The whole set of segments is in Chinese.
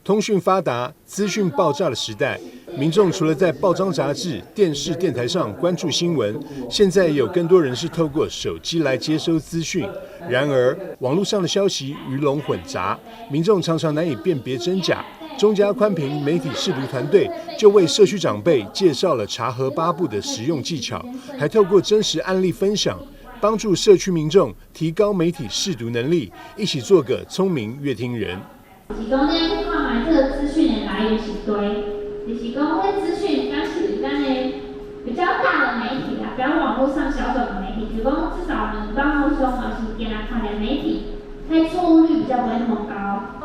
通讯发达、资讯爆炸的时代，民众除了在报章、杂志、电视、电台上关注新闻，现在也有更多人是透过手机来接收资讯。然而，网络上的消息鱼龙混杂，民众常常难以辨别真假。中嘉宽频媒体识读团队就为社区长辈介绍了查核8步的实用技巧，还透过真实案例分享，帮助社区民众提高媒体识读能力，一起做个聪明乐听人。就是讲，咱去看卖这个资讯的来源是对，就是讲，这资讯敢是咱的比较大的媒体啦，不要网络上小小的媒体，就是讲至少我们网络上嘛是点来看的媒体，它错误率比较不会那么高。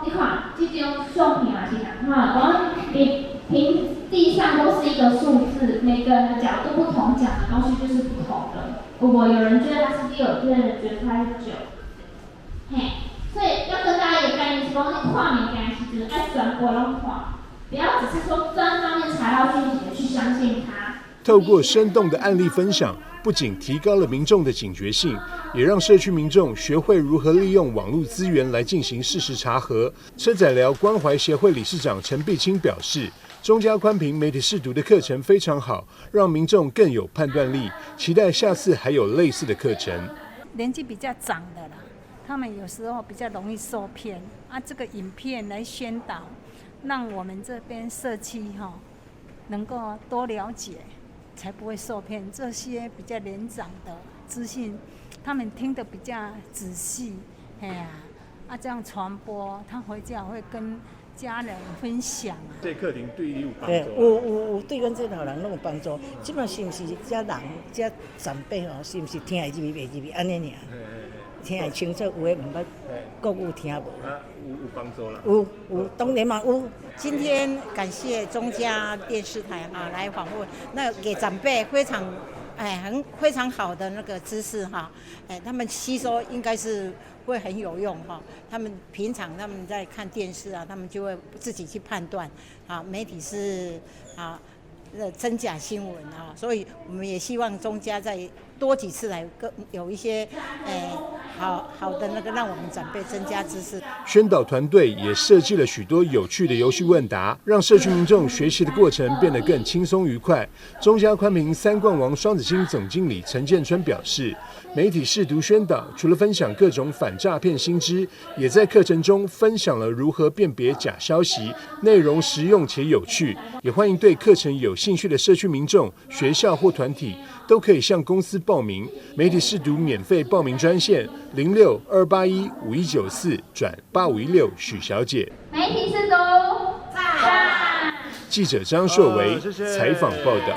你看，这种相片也是同款，讲平地上都是一个数字，每个人的角度不同，讲的东西就是不同的。如果有人觉得它是6，有些人觉得它是9，嘿。所以要跟大家一个概念是说，你看物件其实爱全部拢看，不要只是说专方面查到讯息的去相信它。透过生动的案例分享，不仅提高了民众的警觉性，也让社区民众学会如何利用网络资源来进行事实查核。车仔寮关怀协会理事长陈碧清表示，中嘉宽频媒体识读的课程非常好，让民众更有判断力，期待下次还有类似的课程。年纪比较长的啦，他们有时候比较容易受骗啊。这个影片来宣导，让我们这边社区能够多了解，才不会受骗。这些比较年长的资讯，他们听得比较仔细，这样传播，他回家会跟家人分享啊。这课程对你有帮助？有对阮这头人拢有帮助。即摆是毋是遮人遮长辈是毋是听会入去袂入去安尼尔？听会清楚，有诶毋捌，国语听无。有帮助啦。有，当然嘛有。今天感谢中嘉电视台来访问，那给长辈非常好的那个知识他们吸收应该是会很有用他们平常他们在看电视他们就会自己去判断媒体是真假新闻所以我们也希望中嘉再多几次来有一些好的那个让我们长辈增加知识。宣导团队也设计了许多有趣的游戏问答，让社区民众学习的过程变得更轻松愉快。中嘉宽频3冠王双子星总经理陈建春表示，媒体识读宣导除了分享各种反诈骗新知，也在课程中分享了如何辨别假消息，内容实用且有趣。也欢迎对课程有兴趣的社区民众、学校或团体都可以向公司报名。媒体识读免费报名专线06-281-5194-8516许小姐。媒体识读，赞！记者张硕维采访报道。